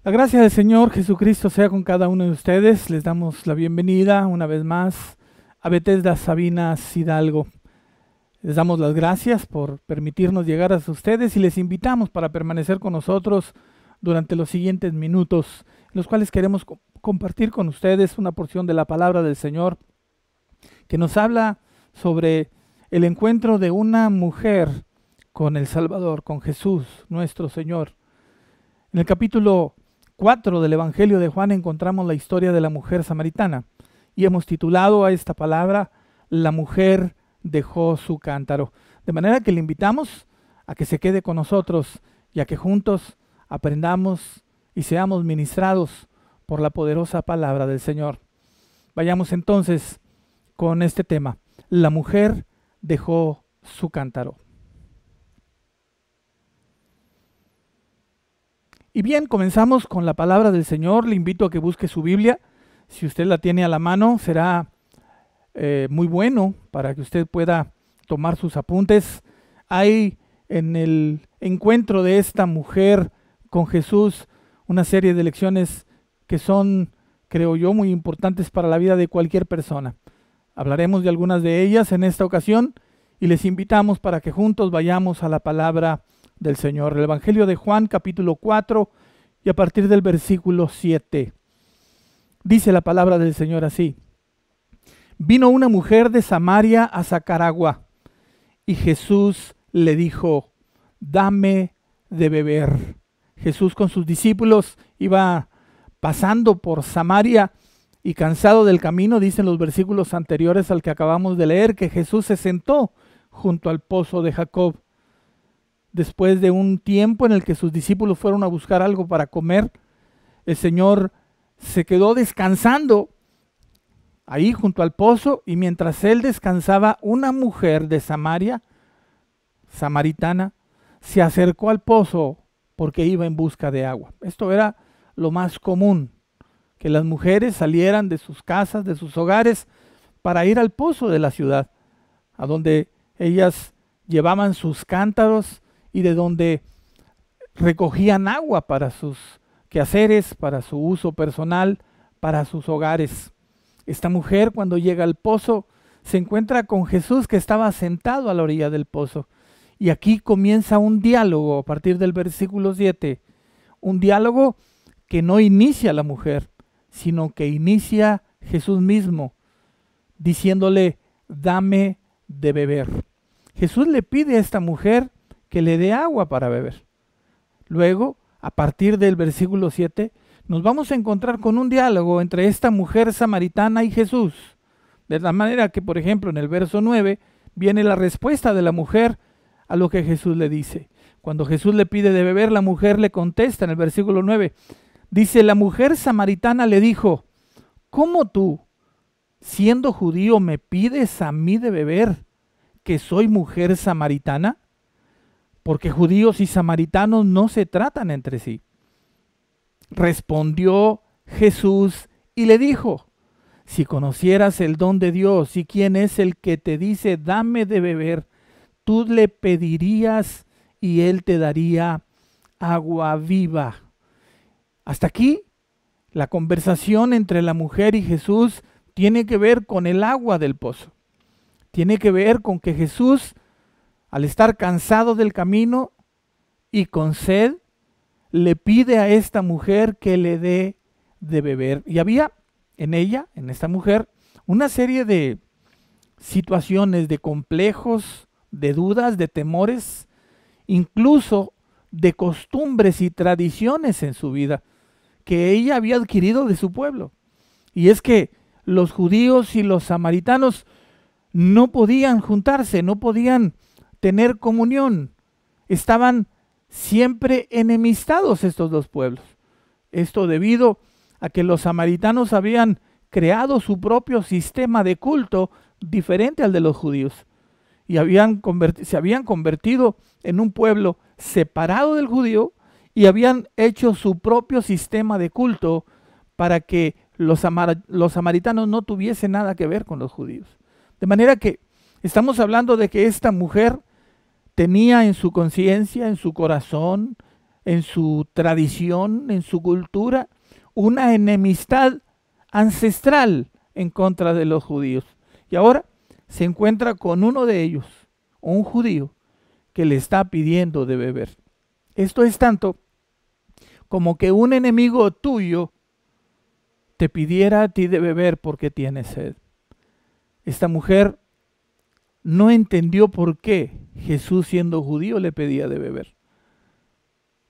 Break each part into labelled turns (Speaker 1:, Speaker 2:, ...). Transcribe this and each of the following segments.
Speaker 1: La gracia del Señor Jesucristo sea con cada uno de ustedes. Les damos la bienvenida una vez más a Bethesda Sabinas Hidalgo. Les damos las gracias por permitirnos llegar a ustedes y les invitamos para permanecer con nosotros durante los siguientes minutos, en los cuales queremos compartir con ustedes una porción de la palabra del Señor que nos habla sobre el encuentro de una mujer con el Salvador, con Jesús, nuestro Señor. En el capítulo 4 del Evangelio de Juan encontramos la historia de la mujer samaritana y hemos titulado a esta palabra La mujer dejó su cántaro. De manera que le invitamos a que se quede con nosotros y a que juntos aprendamos y seamos ministrados por la poderosa palabra del Señor. Vayamos entonces con este tema. La mujer dejó su cántaro. Y bien, comenzamos con la palabra del Señor. Le invito a que busque su Biblia. Si usted la tiene a la mano, será muy bueno para que usted pueda tomar sus apuntes. Hay en el encuentro de esta mujer con Jesús una serie de lecciones que son, creo yo, muy importantes para la vida de cualquier persona. Hablaremos de algunas de ellas en esta ocasión y les invitamos para que juntos vayamos a la palabra del Señor. El Evangelio de Juan, capítulo 4, y a partir del versículo 7. Dice la palabra del Señor así: Vino una mujer de Samaria a sacar agua, y Jesús le dijo: dame de beber. Jesús con sus discípulos iba pasando por Samaria y cansado del camino, dicen los versículos anteriores al que acabamos de leer, que Jesús se sentó junto al pozo de Jacob. Después de un tiempo en el que sus discípulos fueron a buscar algo para comer, el Señor se quedó descansando ahí junto al pozo, y mientras él descansaba, una mujer de Samaria, samaritana, se acercó al pozo porque iba en busca de agua. Esto era lo más común, que las mujeres salieran de sus casas, de sus hogares, para ir al pozo de la ciudad, a donde ellas llevaban sus cántaros y de donde recogían agua para sus quehaceres, para su uso personal, para sus hogares. Esta mujer, cuando llega al pozo, se encuentra con Jesús, que estaba sentado a la orilla del pozo. Y aquí comienza un diálogo a partir del versículo 7. Un diálogo que no inicia la mujer, sino que inicia Jesús mismo, diciéndole: dame de beber. Jesús le pide a esta mujer que le dé agua para beber. Luego, a partir del versículo 7, nos vamos a encontrar con un diálogo entre esta mujer samaritana y Jesús. De la manera que, por ejemplo, en el verso 9, viene la respuesta de la mujer a lo que Jesús le dice. Cuando Jesús le pide de beber, la mujer le contesta en el versículo 9. Dice: la mujer samaritana le dijo: ¿cómo tú, siendo judío, me pides a mí de beber, que soy mujer samaritana? Porque judíos y samaritanos no se tratan entre sí. Respondió Jesús y le dijo: si conocieras el don de Dios y quién es el que te dice dame de beber, tú le pedirías y él te daría agua viva. Hasta aquí, la conversación entre la mujer y Jesús tiene que ver con el agua del pozo. Tiene que ver con que Jesús, al estar cansado del camino y con sed, le pide a esta mujer que le dé de beber. Y había en ella, en esta mujer, una serie de situaciones, de complejos, de dudas, de temores, incluso de costumbres y tradiciones en su vida que ella había adquirido de su pueblo. Y es que los judíos y los samaritanos no podían juntarse, no podían tener comunión. Estaban siempre enemistados estos dos pueblos. Esto debido a que los samaritanos habían creado su propio sistema de culto diferente al de los judíos y se habían convertido en un pueblo separado del judío y habían hecho su propio sistema de culto para que los samaritanos no tuviesen nada que ver con los judíos. De manera que estamos hablando de que esta mujer tenía en su conciencia, en su corazón, en su tradición, en su cultura, una enemistad ancestral en contra de los judíos. Y ahora se encuentra con uno de ellos, un judío, que le está pidiendo de beber. Esto es tanto como que un enemigo tuyo te pidiera a ti de beber porque tiene sed. Esta mujer no entendió por qué Jesús, siendo judío, le pedía de beber.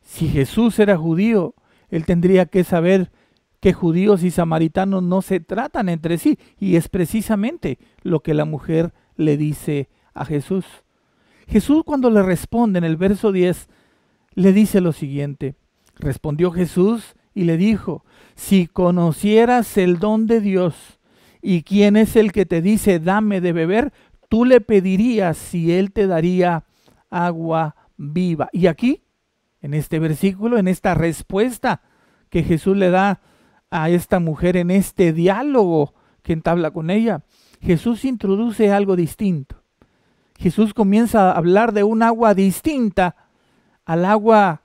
Speaker 1: Si Jesús era judío, él tendría que saber que judíos y samaritanos no se tratan entre sí, y es precisamente lo que la mujer le dice a Jesús. Jesús, cuando le responde en el verso 10, le dice lo siguiente: respondió Jesús y le dijo, si conocieras el don de Dios y quién es el que te dice dame de beber, tú le pedirías y él te daría agua viva. Y aquí, en este versículo, en esta respuesta que Jesús le da a esta mujer, en este diálogo que entabla con ella, Jesús introduce algo distinto. Jesús comienza a hablar de un agua distinta al agua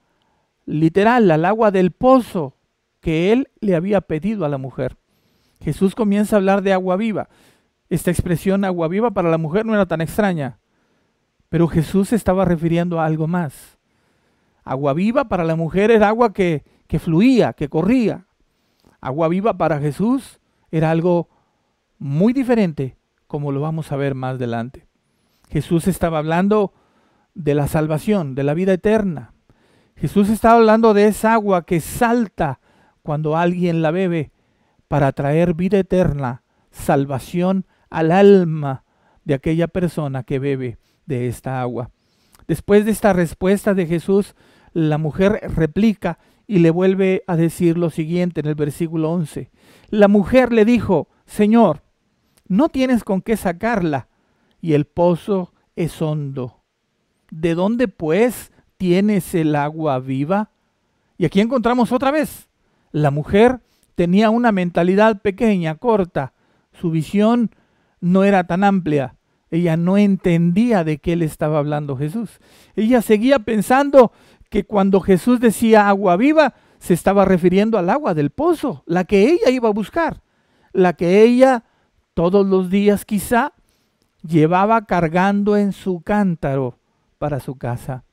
Speaker 1: literal, al agua del pozo que él le había pedido a la mujer. Jesús comienza a hablar de agua viva. Esta expresión agua viva para la mujer no era tan extraña, pero Jesús se estaba refiriendo a algo más. Agua viva para la mujer era agua que fluía, que corría. Agua viva para Jesús era algo muy diferente, como lo vamos a ver más adelante. Jesús estaba hablando de la salvación, de la vida eterna. Jesús estaba hablando de esa agua que salta cuando alguien la bebe para traer vida eterna, salvación al alma de aquella persona que bebe de esta agua. Después de esta respuesta de Jesús, la mujer replica y le vuelve a decir lo siguiente en el versículo 11. La mujer le dijo, Señor, no tienes con qué sacarla y el pozo es hondo. ¿De dónde pues tienes el agua viva? Y aquí encontramos otra vez. La mujer tenía una mentalidad pequeña, corta. Su visión no era tan amplia. Ella no entendía de qué le estaba hablando Jesús. Ella seguía pensando que cuando Jesús decía agua viva, se estaba refiriendo al agua del pozo, la que ella iba a buscar, la que ella todos los días quizá llevaba cargando en su cántaro para su casa.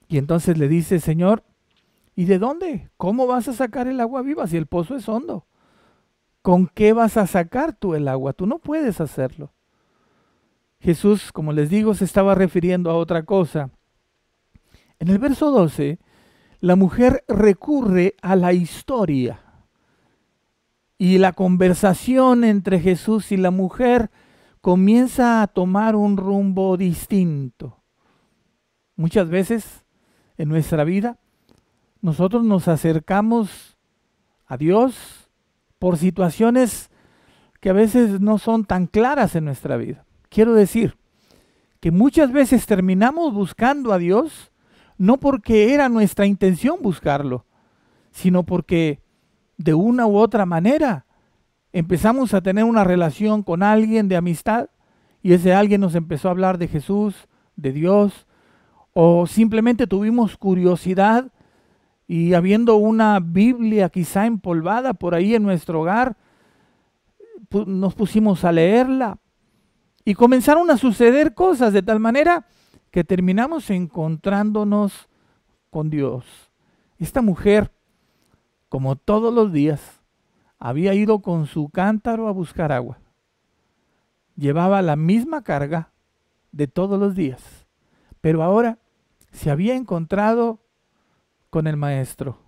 Speaker 1: Y entonces le dice, Señor, ¿y de dónde? ¿Cómo vas a sacar el agua viva si el pozo es hondo? ¿Con qué vas a sacar tú el agua? Tú no puedes hacerlo. Jesús, como les digo, se estaba refiriendo a otra cosa. En el verso 12, la mujer recurre a la historia. Y la conversación entre Jesús y la mujer comienza a tomar un rumbo distinto. Muchas veces en nuestra vida nosotros nos acercamos a Dios por situaciones que a veces no son tan claras en nuestra vida. Quiero decir que muchas veces terminamos buscando a Dios no porque era nuestra intención buscarlo, sino porque de una u otra manera empezamos a tener una relación con alguien de amistad y ese alguien nos empezó a hablar de Jesús, de Dios, o simplemente tuvimos curiosidad y habiendo una Biblia quizá empolvada por ahí en nuestro hogar, nos pusimos a leerla y comenzaron a suceder cosas de tal manera que terminamos encontrándonos con Dios. Esta mujer, como todos los días, había ido con su cántaro a buscar agua. Llevaba la misma carga de todos los días, pero ahora se había encontrado con el maestro.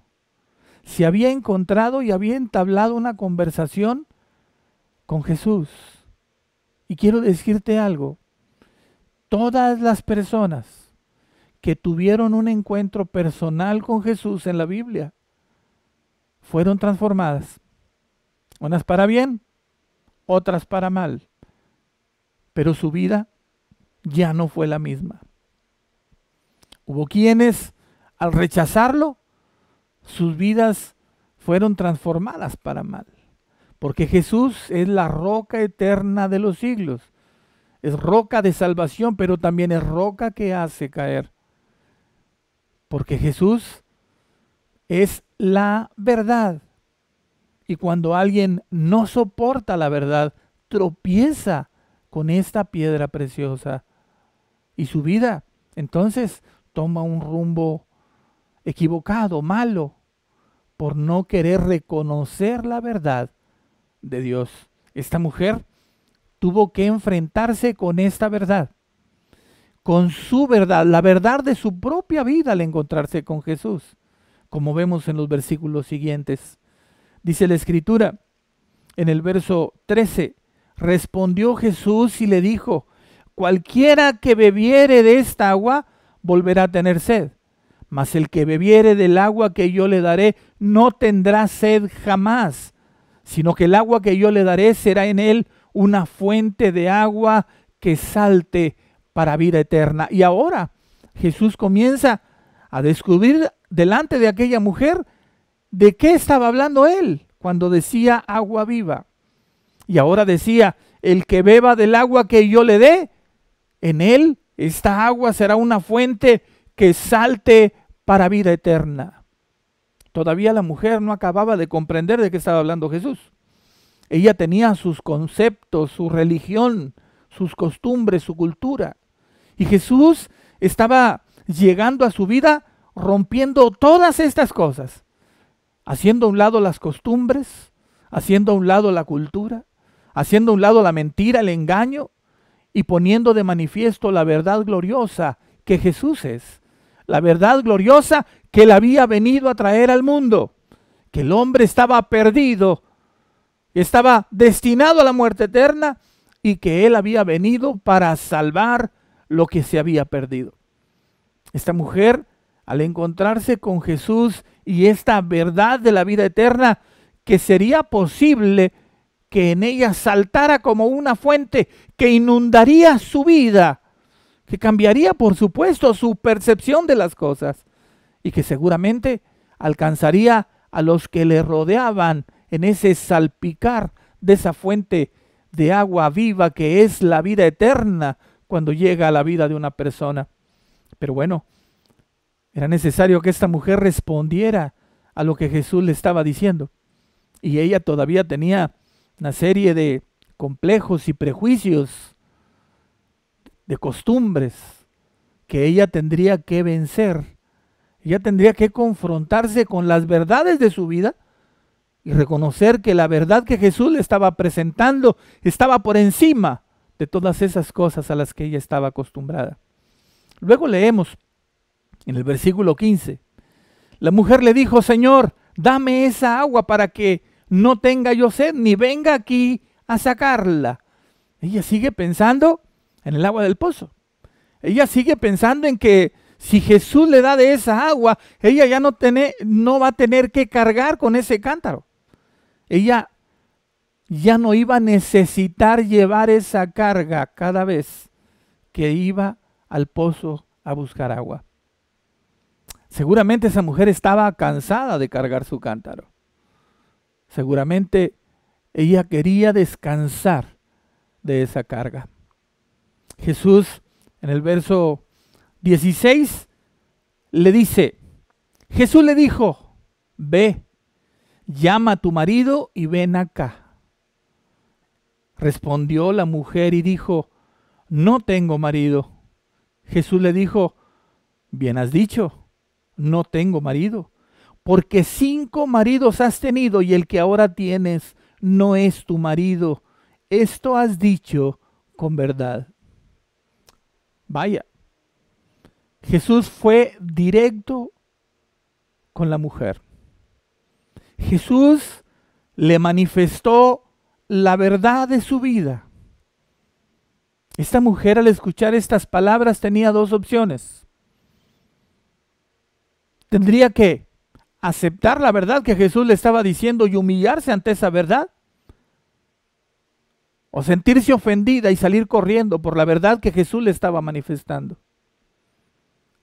Speaker 1: Se había encontrado y había entablado una conversación con Jesús. Y quiero decirte algo, todas las personas que tuvieron un encuentro personal con Jesús en la Biblia fueron transformadas. Unas para bien, otras para mal. Pero su vida ya no fue la misma. Hubo quienes, al rechazarlo, sus vidas fueron transformadas para mal. Porque Jesús es la roca eterna de los siglos. Es roca de salvación, pero también es roca que hace caer. Porque Jesús es la verdad. Y cuando alguien no soporta la verdad, tropieza con esta piedra preciosa y su vida entonces toma un rumbo equivocado, malo, por no querer reconocer la verdad de Dios. Esta mujer tuvo que enfrentarse con esta verdad, con su verdad, la verdad de su propia vida al encontrarse con Jesús, como vemos en los versículos siguientes. Dice la Escritura en el verso 13, respondió Jesús y le dijo, cualquiera que bebiere de esta agua volverá a tener sed, mas el que bebiere del agua que yo le daré no tendrá sed jamás, sino que el agua que yo le daré será en él una fuente de agua que salte para vida eterna. Y ahora Jesús comienza a descubrir delante de aquella mujer de qué estaba hablando él cuando decía agua viva. Y ahora decía, el que beba del agua que yo le dé, en él esta agua será una fuente que salte para vida eterna. Todavía la mujer no acababa de comprender de qué estaba hablando Jesús. Ella tenía sus conceptos, su religión, sus costumbres, su cultura. Y Jesús estaba llegando a su vida rompiendo todas estas cosas, haciendo a un lado las costumbres, haciendo a un lado la cultura, haciendo a un lado la mentira, el engaño, y poniendo de manifiesto la verdad gloriosa que Jesús es. La verdad gloriosa que él había venido a traer al mundo, que el hombre estaba perdido, estaba destinado a la muerte eterna y que él había venido para salvar lo que se había perdido. Esta mujer, al encontrarse con Jesús y esta verdad de la vida eterna, que sería posible que en ella saltara como una fuente que inundaría su vida, que cambiaría por supuesto su percepción de las cosas y que seguramente alcanzaría a los que le rodeaban en ese salpicar de esa fuente de agua viva que es la vida eterna cuando llega a la vida de una persona. Pero bueno, era necesario que esta mujer respondiera a lo que Jesús le estaba diciendo. Y ella todavía tenía una serie de complejos y prejuicios, de costumbres, que ella tendría que vencer. Ella tendría que confrontarse con las verdades de su vida y reconocer que la verdad que Jesús le estaba presentando estaba por encima de todas esas cosas a las que ella estaba acostumbrada. Luego leemos en el versículo 15, la mujer le dijo, Señor, dame esa agua para que no tenga yo sed, ni venga aquí a sacarla. Ella sigue pensando en el agua del pozo. Ella sigue pensando en que si Jesús le da de esa agua, ella ya no va a tener que cargar con ese cántaro. Ella ya no iba a necesitar llevar esa carga cada vez que iba al pozo a buscar agua. Seguramente esa mujer estaba cansada de cargar su cántaro. Seguramente ella quería descansar de esa carga. Jesús en el verso 16 le dice, Jesús le dijo, ve, llama a tu marido y ven acá. Respondió la mujer y dijo, no tengo marido. Jesús le dijo, bien has dicho, no tengo marido, porque 5 maridos has tenido y el que ahora tienes no es tu marido. Esto has dicho con verdad. Vaya, Jesús fue directo con la mujer. Jesús le manifestó la verdad de su vida. Esta mujer al escuchar estas palabras tenía 2 opciones. Tendría que aceptar la verdad que Jesús le estaba diciendo y humillarse ante esa verdad, o sentirse ofendida y salir corriendo por la verdad que Jesús le estaba manifestando.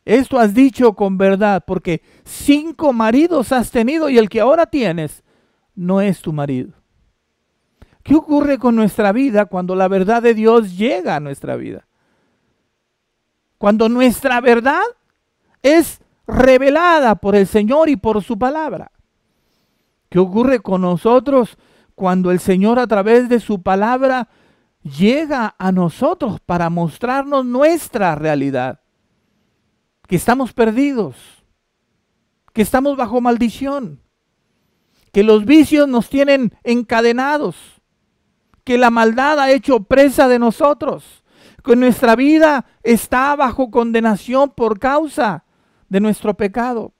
Speaker 1: Esto has dicho con verdad, porque 5 maridos has tenido y el que ahora tienes no es tu marido. ¿Qué ocurre con nuestra vida cuando la verdad de Dios llega a nuestra vida? Cuando nuestra verdad es revelada por el Señor y por su palabra. ¿Qué ocurre con nosotros cuando el Señor a través de su palabra llega a nosotros para mostrarnos nuestra realidad? Que estamos perdidos, que estamos bajo maldición, que los vicios nos tienen encadenados, que la maldad ha hecho presa de nosotros, que nuestra vida está bajo condenación por causa de nuestro pecado.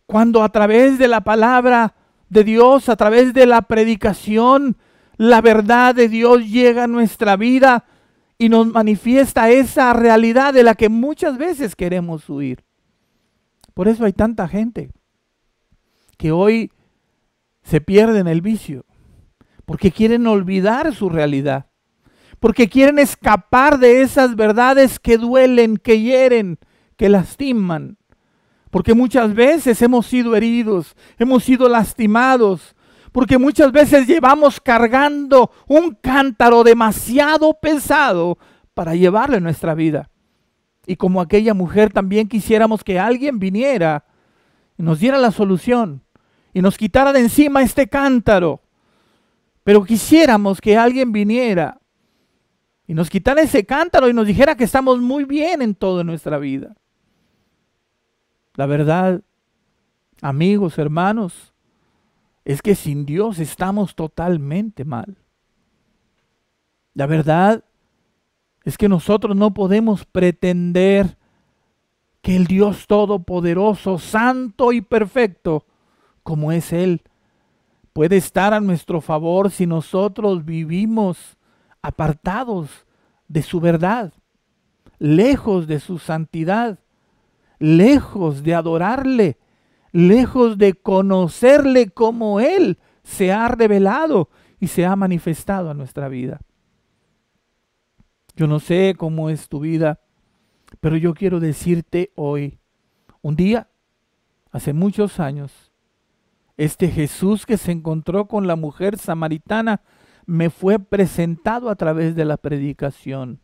Speaker 1: Cuando a través de la palabra de Dios, a través de la predicación, la verdad de Dios llega a nuestra vida y nos manifiesta esa realidad de la que muchas veces queremos huir. Por eso hay tanta gente que hoy se pierde en el vicio, porque quieren olvidar su realidad, porque quieren escapar de esas verdades que duelen, que hieren, que lastiman. Porque muchas veces hemos sido heridos, hemos sido lastimados, porque muchas veces llevamos cargando un cántaro demasiado pesado para llevarlo en nuestra vida. Y como aquella mujer también quisiéramos que alguien viniera y nos diera la solución y nos quitara de encima este cántaro. Pero quisiéramos que alguien viniera y nos quitara ese cántaro y nos dijera que estamos muy bien en toda nuestra vida. La verdad, amigos, hermanos, es que sin Dios estamos totalmente mal. La verdad es que nosotros no podemos pretender que el Dios Todopoderoso, Santo y Perfecto, como es Él, puede estar a nuestro favor si nosotros vivimos apartados de su verdad, lejos de su santidad, lejos de adorarle, lejos de conocerle como Él se ha revelado y se ha manifestado a nuestra vida. Yo no sé cómo es tu vida, pero yo quiero decirte hoy, un día, hace muchos años, este Jesús que se encontró con la mujer samaritana me fue presentado a través de la predicación.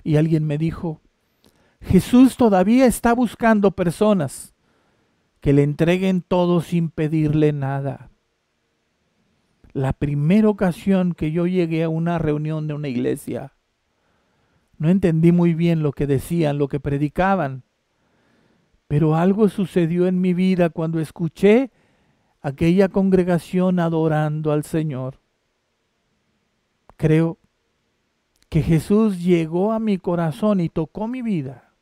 Speaker 1: Y alguien me dijo, Jesús todavía está buscando personas que le entreguen todo sin pedirle nada. La primera ocasión que yo llegué a una reunión de una iglesia, no entendí muy bien lo que decían, lo que predicaban, pero algo sucedió en mi vida cuando escuché aquella congregación adorando al Señor. Creo que Jesús llegó a mi corazón y tocó mi vida.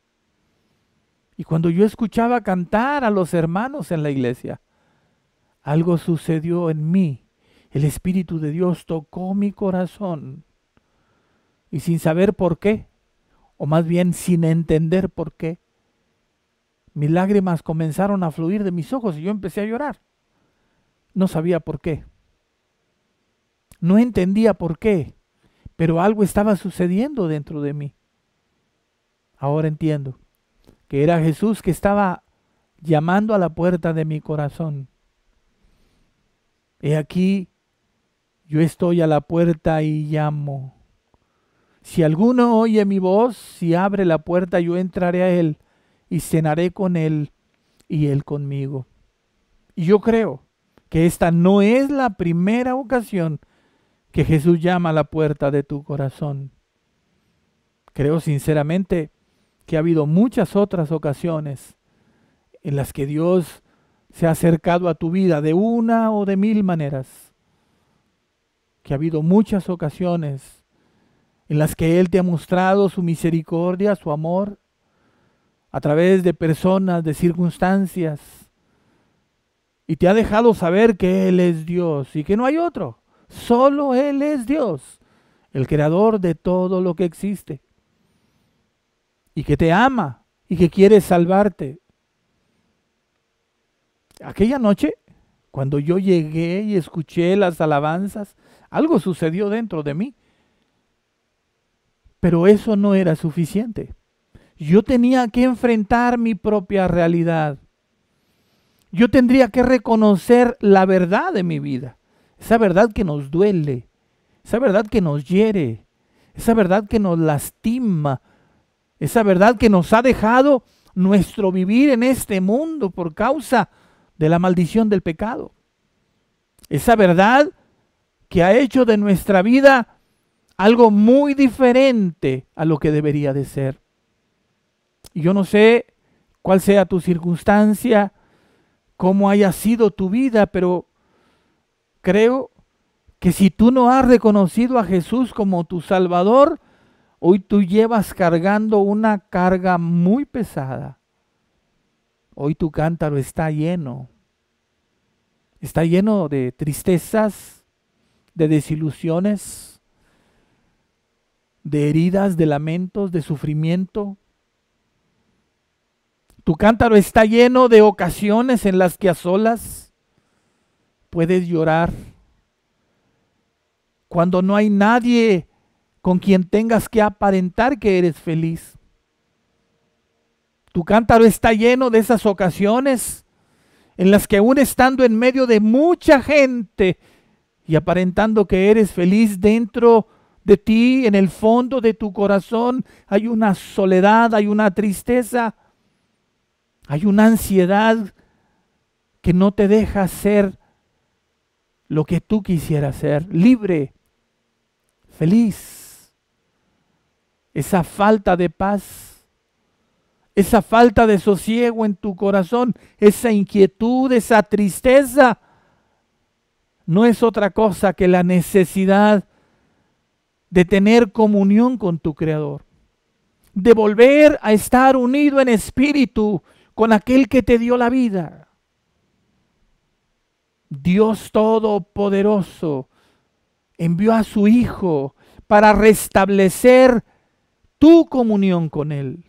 Speaker 1: Y cuando yo escuchaba cantar a los hermanos en la iglesia, algo sucedió en mí. El Espíritu de Dios tocó mi corazón. Y sin saber por qué, o más bien sin entender por qué, mis lágrimas comenzaron a fluir de mis ojos y yo empecé a llorar. No sabía por qué. No entendía por qué, pero algo estaba sucediendo dentro de mí. Ahora entiendo que era Jesús que estaba llamando a la puerta de mi corazón. He aquí, yo estoy a la puerta y llamo. Si alguno oye mi voz, si abre la puerta, yo entraré a él y cenaré con él y él conmigo. Y yo creo que esta no es la primera ocasión que Jesús llama a la puerta de tu corazón. Creo sinceramente que ha habido muchas otras ocasiones en las que Dios se ha acercado a tu vida de una o de mil maneras. Que ha habido muchas ocasiones en las que Él te ha mostrado su misericordia, su amor, a través de personas, de circunstancias, y te ha dejado saber que Él es Dios y que no hay otro. Solo Él es Dios, el creador de todo lo que existe, y que te ama y que quiere salvarte. Aquella noche, cuando yo llegué y escuché las alabanzas, algo sucedió dentro de mí. Pero eso no era suficiente. Yo tenía que enfrentar mi propia realidad. Yo tendría que reconocer la verdad de mi vida. Esa verdad que nos duele, esa verdad que nos hiere, esa verdad que nos lastima, esa verdad que nos ha dejado nuestro vivir en este mundo por causa de la maldición del pecado. Esa verdad que ha hecho de nuestra vida algo muy diferente a lo que debería de ser. Y yo no sé cuál sea tu circunstancia, cómo haya sido tu vida, pero creo que si tú no has reconocido a Jesús como tu Salvador, hoy tú llevas cargando una carga muy pesada. Hoy tu cántaro está lleno de tristezas, de desilusiones, de heridas, de lamentos, de sufrimiento. Tu cántaro está lleno de ocasiones en las que a solas puedes llorar, cuando no hay nadie con quien tengas que aparentar que eres feliz. Tu cántaro está lleno de esas ocasiones en las que aún estando en medio de mucha gente y aparentando que eres feliz, dentro de ti, en el fondo de tu corazón, hay una soledad, hay una tristeza, hay una ansiedad que no te deja ser lo que tú quisieras ser, libre, feliz. Esa falta de paz, esa falta de sosiego en tu corazón, esa inquietud, esa tristeza, no es otra cosa que la necesidad de tener comunión con tu Creador, de volver a estar unido en espíritu con aquel que te dio la vida. Dios Todopoderoso envió a su Hijo para restablecer tu comunión con Él.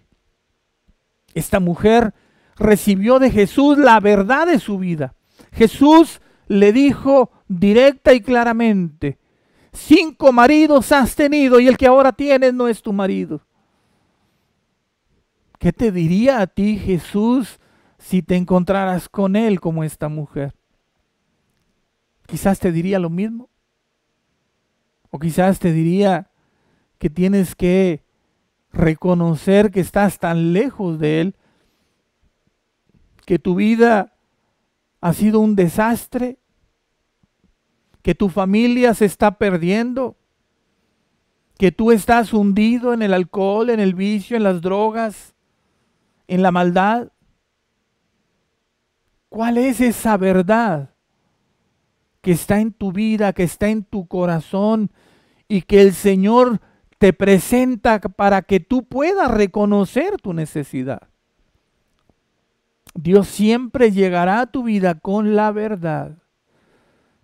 Speaker 1: Esta mujer recibió de Jesús la verdad de su vida. Jesús le dijo directa y claramente: 5 maridos has tenido y el que ahora tienes no es tu marido. ¿Qué te diría a ti Jesús si te encontraras con Él como esta mujer? Quizás te diría lo mismo. O quizás te diría que tienes que reconocer que estás tan lejos de Él, que tu vida ha sido un desastre, que tu familia se está perdiendo, que tú estás hundido en el alcohol, en el vicio, en las drogas, en la maldad. ¿Cuál es esa verdad que está en tu vida, que está en tu corazón y que el Señor te presenta para que tú puedas reconocer tu necesidad? Dios siempre llegará a tu vida con la verdad,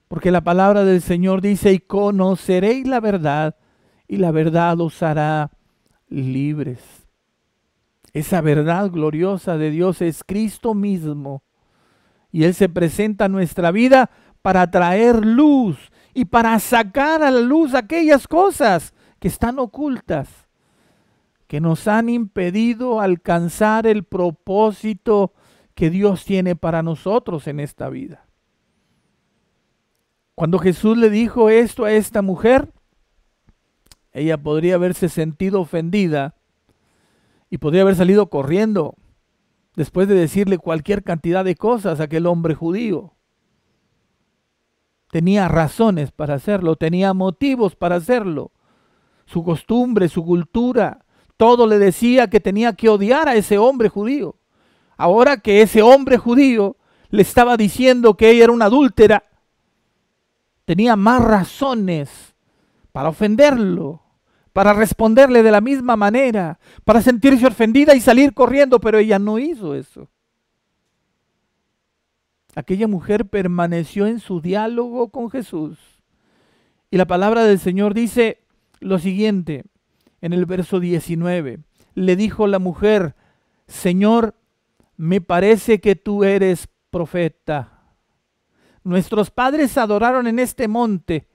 Speaker 1: porque la palabra del Señor dice: y conoceréis la verdad, y la verdad os hará libres. Esa verdad gloriosa de Dios es Cristo mismo, y Él se presenta a nuestra vida para traer luz y para sacar a la luz aquellas cosas que están ocultas, que nos han impedido alcanzar el propósito que Dios tiene para nosotros en esta vida. Cuando Jesús le dijo esto a esta mujer, ella podría haberse sentido ofendida y podría haber salido corriendo después de decirle cualquier cantidad de cosas a aquel hombre judío. Tenía razones para hacerlo, tenía motivos para hacerlo. Su costumbre, su cultura, todo le decía que tenía que odiar a ese hombre judío. Ahora que ese hombre judío le estaba diciendo que ella era una adúltera, tenía más razones para ofenderlo, para responderle de la misma manera, para sentirse ofendida y salir corriendo, pero ella no hizo eso. Aquella mujer permaneció en su diálogo con Jesús. Y la palabra del Señor dice lo siguiente, en el verso 19. Le dijo la mujer: Señor, me parece que tú eres profeta. Nuestros padres adoraron en este monte,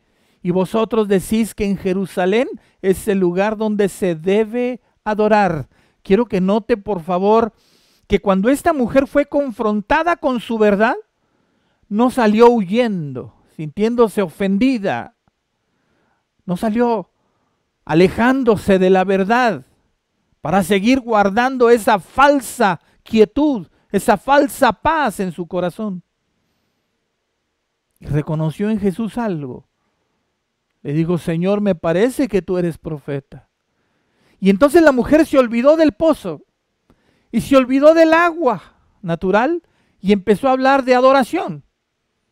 Speaker 1: y vosotros decís que en Jerusalén es el lugar donde se debe adorar. Quiero que note, por favor, que cuando esta mujer fue confrontada con su verdad, no salió huyendo, sintiéndose ofendida. No salió alejándose de la verdad para seguir guardando esa falsa inquietud, esa falsa paz en su corazón. Y reconoció en Jesús algo. Le dijo: Señor, me parece que tú eres profeta. Y entonces la mujer se olvidó del pozo y se olvidó del agua natural y empezó a hablar de adoración.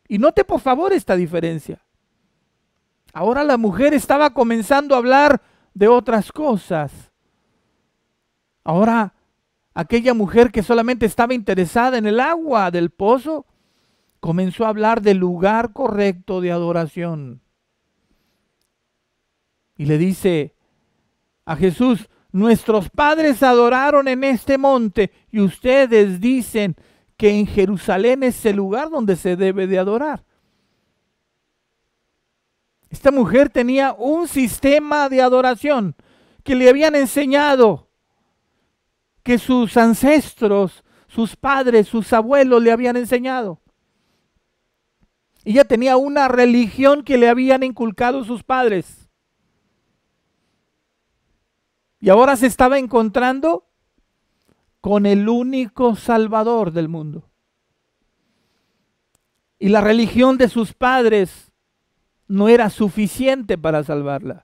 Speaker 1: Y note por favor esta diferencia. Ahora la mujer estaba comenzando a hablar de otras cosas. Ahora aquella mujer que solamente estaba interesada en el agua del pozo comenzó a hablar del lugar correcto de adoración. Y le dice a Jesús: nuestros padres adoraron en este monte y ustedes dicen que en Jerusalén es el lugar donde se debe de adorar. Esta mujer tenía un sistema de adoración que le habían enseñado, que sus ancestros, sus padres, sus abuelos le habían enseñado. Ella tenía una religión que le habían inculcado sus padres. Y ahora se estaba encontrando con el único Salvador del mundo. Y la religión de sus padres no era suficiente para salvarla.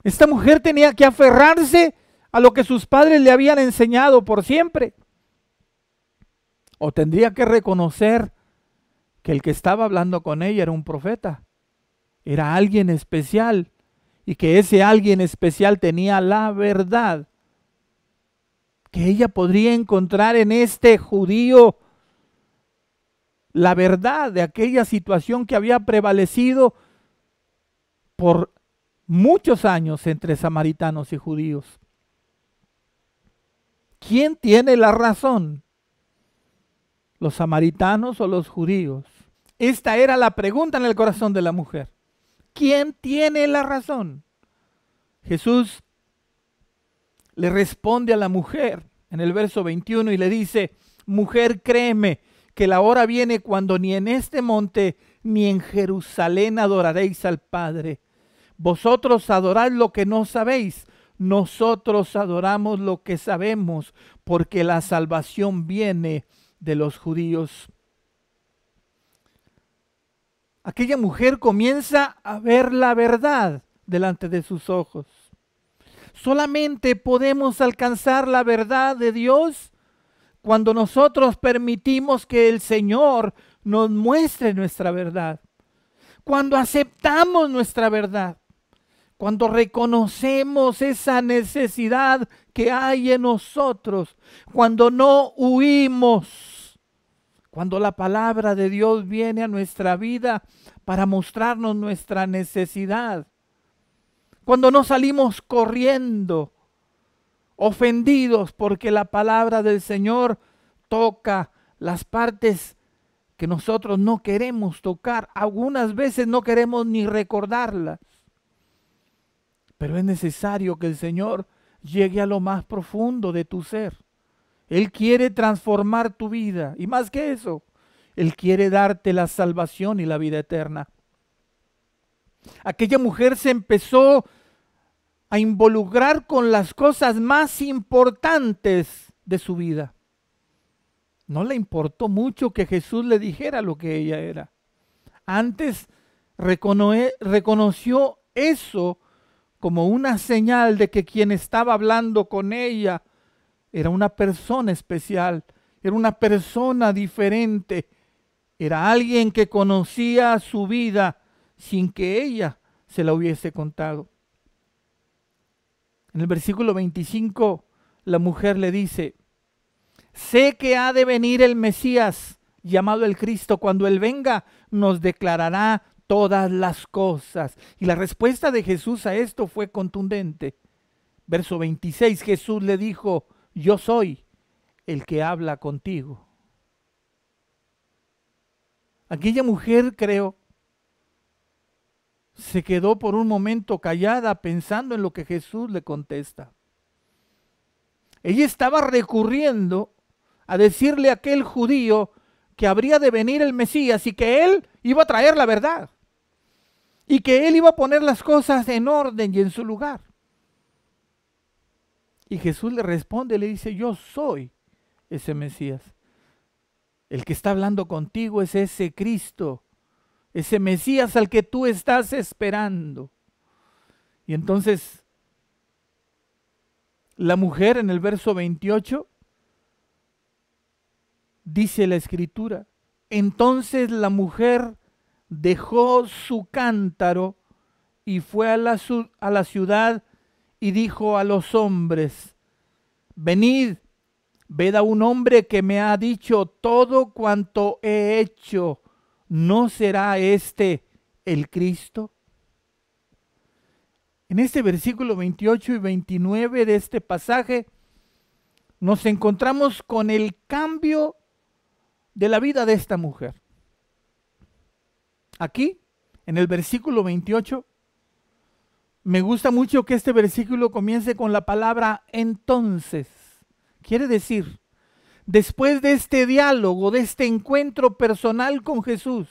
Speaker 1: Esta mujer tenía que aferrarse a lo que sus padres le habían enseñado por siempre. O tendría que reconocer que el que estaba hablando con ella era un profeta. Era alguien especial. Y que ese alguien especial tenía la verdad. Que ella podría encontrar en este judío la verdad de aquella situación que había prevalecido por muchos años entre samaritanos y judíos. ¿Quién tiene la razón? ¿Los samaritanos o los judíos? Esta era la pregunta en el corazón de la mujer. ¿Quién tiene la razón? Jesús le responde a la mujer en el verso 21 y le dice: mujer, créeme que la hora viene cuando ni en este monte ni en Jerusalén adoraréis al Padre. Vosotros adoráis lo que no sabéis, nosotros adoramos lo que sabemos, porque la salvación viene de los judíos. Aquella mujer comienza a ver la verdad delante de sus ojos. Solamente podemos alcanzar la verdad de Dios cuando nosotros permitimos que el Señor nos muestre nuestra verdad. Cuando aceptamos nuestra verdad. Cuando reconocemos esa necesidad que hay en nosotros. Cuando no huimos. Cuando la palabra de Dios viene a nuestra vida para mostrarnos nuestra necesidad. Cuando no salimos corriendo, ofendidos porque la palabra del Señor toca las partes que nosotros no queremos tocar. Algunas veces no queremos ni recordarlas. Pero es necesario que el Señor llegue a lo más profundo de tu ser. Él quiere transformar tu vida. Y más que eso, Él quiere darte la salvación y la vida eterna. Aquella mujer se empezó a involucrar con las cosas más importantes de su vida. No le importó mucho que Jesús le dijera lo que ella era. Antes reconoció eso como una señal de que quien estaba hablando con ella era una persona especial, era una persona diferente, era alguien que conocía su vida sin que ella se la hubiese contado. En el versículo 25, la mujer le dice: sé que ha de venir el Mesías, llamado el Cristo. Cuando Él venga, nos declarará todas las cosas. Y la respuesta de Jesús a esto fue contundente. Verso 26, Jesús le dijo: yo soy el que habla contigo. Aquella mujer, creo, se quedó por un momento callada pensando en lo que Jesús le contesta. Ella estaba recurriendo a decirle a aquel judío que habría de venir el Mesías y que Él iba a traer la verdad. Y que Él iba a poner las cosas en orden y en su lugar. Y Jesús le responde, le dice, yo soy ese Mesías. El que está hablando contigo es ese Cristo, ese Mesías al que tú estás esperando. Y entonces, la mujer en el verso 28, dice la Escritura, entonces la mujer dejó su cántaro y fue a la ciudad y dijo a los hombres, venid, ved a un hombre que me ha dicho todo cuanto he hecho, ¿no será este el Cristo? En este versículo 28 y 29 de este pasaje nos encontramos con el cambio de la vida de esta mujer. Aquí, en el versículo 28, me gusta mucho que este versículo comience con la palabra entonces. Quiere decir, después de este diálogo, de este encuentro personal con Jesús,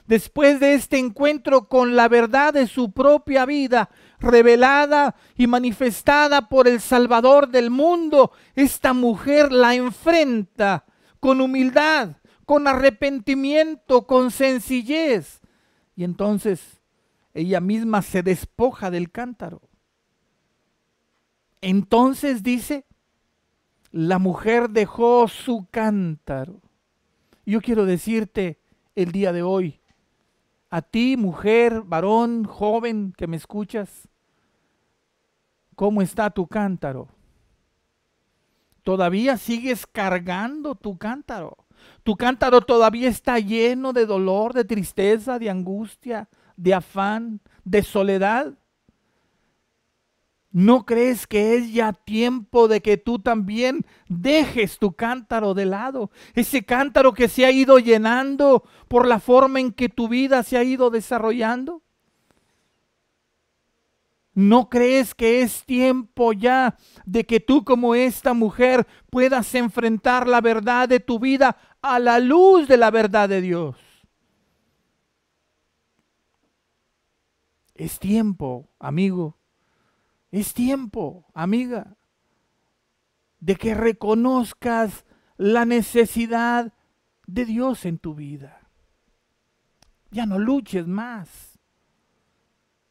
Speaker 1: después de este encuentro con la verdad de su propia vida, revelada y manifestada por el Salvador del mundo, esta mujer la enfrenta con humildad, con arrepentimiento, con sencillez. Y entonces ella misma se despoja del cántaro. Entonces dice, la mujer dejó su cántaro. Yo quiero decirte el día de hoy, a ti, mujer, varón, joven que me escuchas, ¿cómo está tu cántaro? ¿Todavía sigues cargando tu cántaro? ¿Tu cántaro todavía está lleno de dolor, de tristeza, de angustia, de afán, de soledad? ¿No crees que es ya tiempo de que tú también dejes tu cántaro de lado? Ese cántaro que se ha ido llenando por la forma en que tu vida se ha ido desarrollando. ¿No crees que es tiempo ya de que tú como esta mujer puedas enfrentar la verdad de tu vida a la luz de la verdad de Dios? Es tiempo, amigo. Es tiempo, amiga, de que reconozcas la necesidad de Dios en tu vida. Ya no luches más.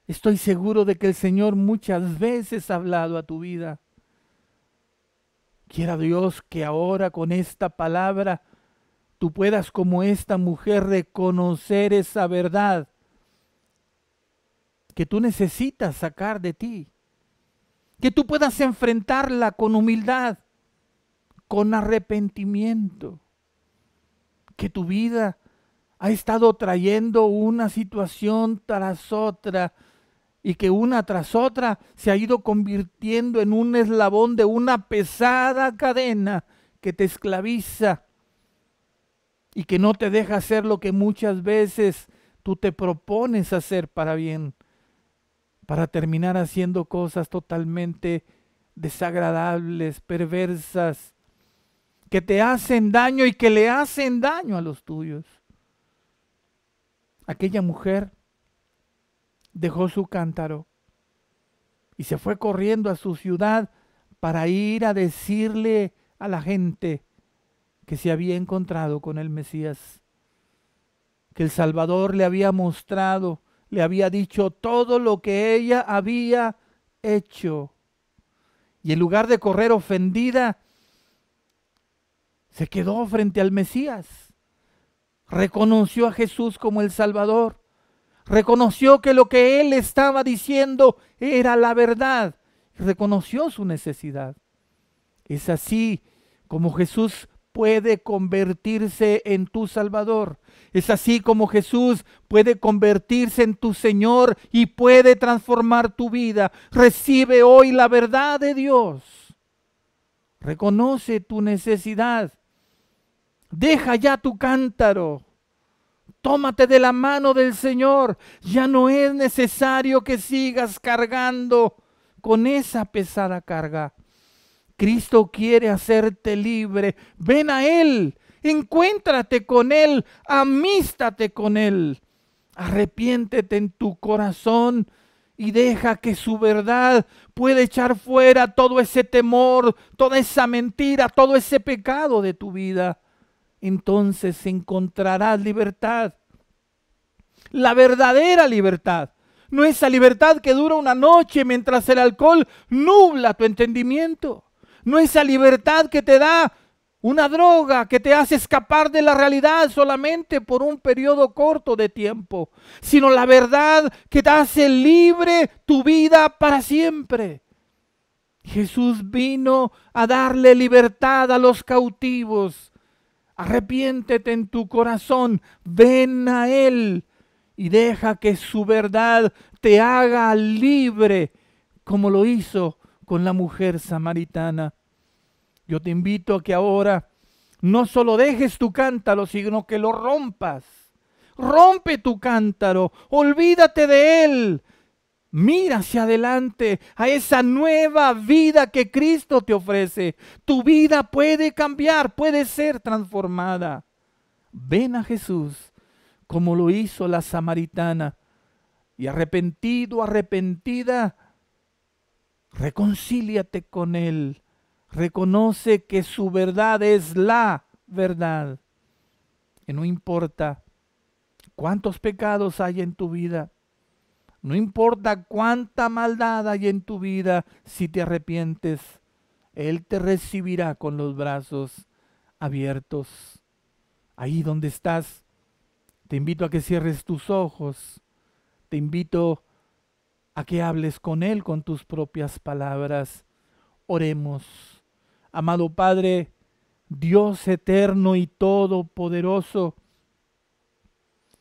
Speaker 1: Estoy seguro de que el Señor muchas veces ha hablado a tu vida. Quiera Dios que ahora con esta palabra tú puedas como esta mujer reconocer esa verdad que tú necesitas sacar de ti. Que tú puedas enfrentarla con humildad, con arrepentimiento. Que tu vida ha estado trayendo una situación tras otra y que una tras otra se ha ido convirtiendo en un eslabón de una pesada cadena que te esclaviza y que no te deja hacer lo que muchas veces tú te propones hacer para bien, para terminar haciendo cosas totalmente desagradables, perversas, que te hacen daño y que le hacen daño a los tuyos. Aquella mujer dejó su cántaro y se fue corriendo a su ciudad para ir a decirle a la gente que se había encontrado con el Mesías, que el Salvador le había mostrado, le había dicho todo lo que ella había hecho. Y en lugar de correr ofendida, se quedó frente al Mesías. Reconoció a Jesús como el Salvador. Reconoció que lo que él estaba diciendo era la verdad. Reconoció su necesidad. Es así como Jesús puede convertirse en tu Salvador. Es así como Jesús puede convertirse en tu Señor y puede transformar tu vida. Recibe hoy la verdad de Dios. Reconoce tu necesidad. Deja ya tu cántaro. Tómate de la mano del Señor. Ya no es necesario que sigas cargando con esa pesada carga. Cristo quiere hacerte libre. Ven a Él, encuéntrate con Él, amístate con Él. Arrepiéntete en tu corazón y deja que su verdad pueda echar fuera todo ese temor, toda esa mentira, todo ese pecado de tu vida. Entonces encontrarás libertad, la verdadera libertad. No esa libertad que dura una noche mientras el alcohol nubla tu entendimiento. No esa libertad que te da una droga que te hace escapar de la realidad solamente por un periodo corto de tiempo, sino la verdad que te hace libre tu vida para siempre. Jesús vino a darle libertad a los cautivos. Arrepiéntete en tu corazón, ven a Él y deja que su verdad te haga libre, como lo hizo con la mujer samaritana. Yo te invito a que ahora no solo dejes tu cántaro, sino que lo rompas. Rompe tu cántaro, olvídate de él. Mira hacia adelante a esa nueva vida que Cristo te ofrece. Tu vida puede cambiar, puede ser transformada. Ven a Jesús como lo hizo la samaritana y arrepentido, arrepentida, reconcíliate con Él. Reconoce que su verdad es la verdad. Y no importa cuántos pecados hay en tu vida, no importa cuánta maldad hay en tu vida, si te arrepientes, Él te recibirá con los brazos abiertos. Ahí donde estás, te invito a que cierres tus ojos, te invito a que hables con Él con tus propias palabras. Oremos. Amado Padre, Dios eterno y todopoderoso,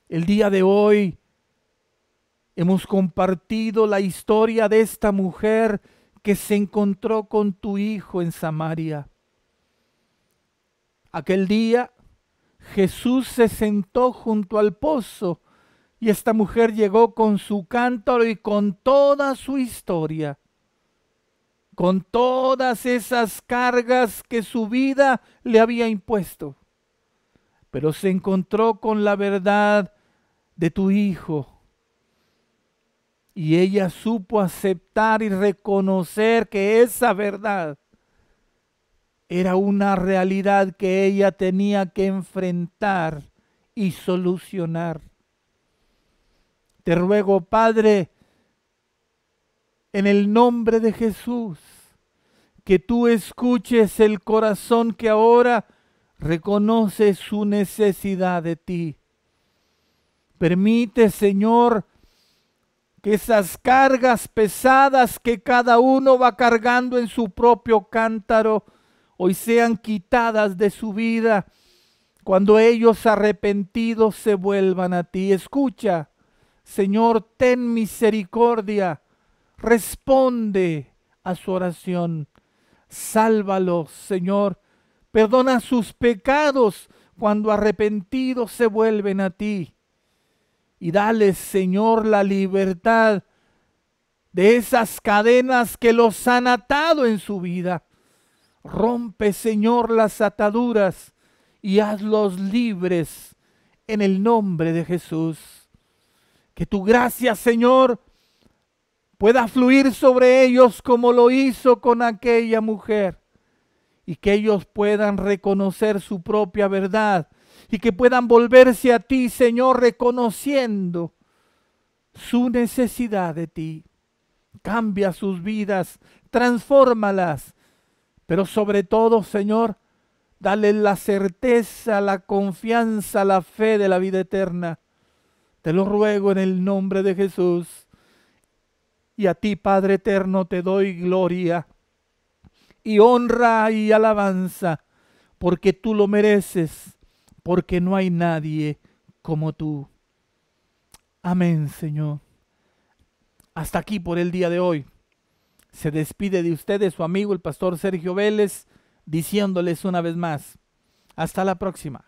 Speaker 1: el día de hoy hemos compartido la historia de esta mujer que se encontró con tu Hijo en Samaria. Aquel día Jesús se sentó junto al pozo y esta mujer llegó con su cántaro y con toda su historia, con todas esas cargas que su vida le había impuesto. Pero se encontró con la verdad de tu Hijo. Y ella supo aceptar y reconocer que esa verdad era una realidad que ella tenía que enfrentar y solucionar. Te ruego, Padre, en el nombre de Jesús, que tú escuches el corazón que ahora reconoce su necesidad de ti. Permite, Señor, que esas cargas pesadas que cada uno va cargando en su propio cántaro, hoy sean quitadas de su vida, cuando ellos arrepentidos se vuelvan a ti. Escucha, Señor, ten misericordia, responde a su oración. Sálvalos, Señor, perdona sus pecados cuando arrepentidos se vuelven a ti. Y dales, Señor, la libertad de esas cadenas que los han atado en su vida. Rompe, Señor, las ataduras y hazlos libres en el nombre de Jesús. Que tu gracia, Señor, pueda fluir sobre ellos como lo hizo con aquella mujer, y que ellos puedan reconocer su propia verdad y que puedan volverse a ti, Señor, reconociendo su necesidad de ti. Cambia sus vidas, transfórmalas, pero sobre todo, Señor, dale la certeza, la confianza, la fe de la vida eterna. Te lo ruego en el nombre de Jesús. Y a ti, Padre eterno, te doy gloria y honra y alabanza, porque tú lo mereces, porque no hay nadie como tú. Amén, Señor. Hasta aquí por el día de hoy. Se despide de ustedes su amigo el pastor Sergio Vélez, diciéndoles una vez más, hasta la próxima.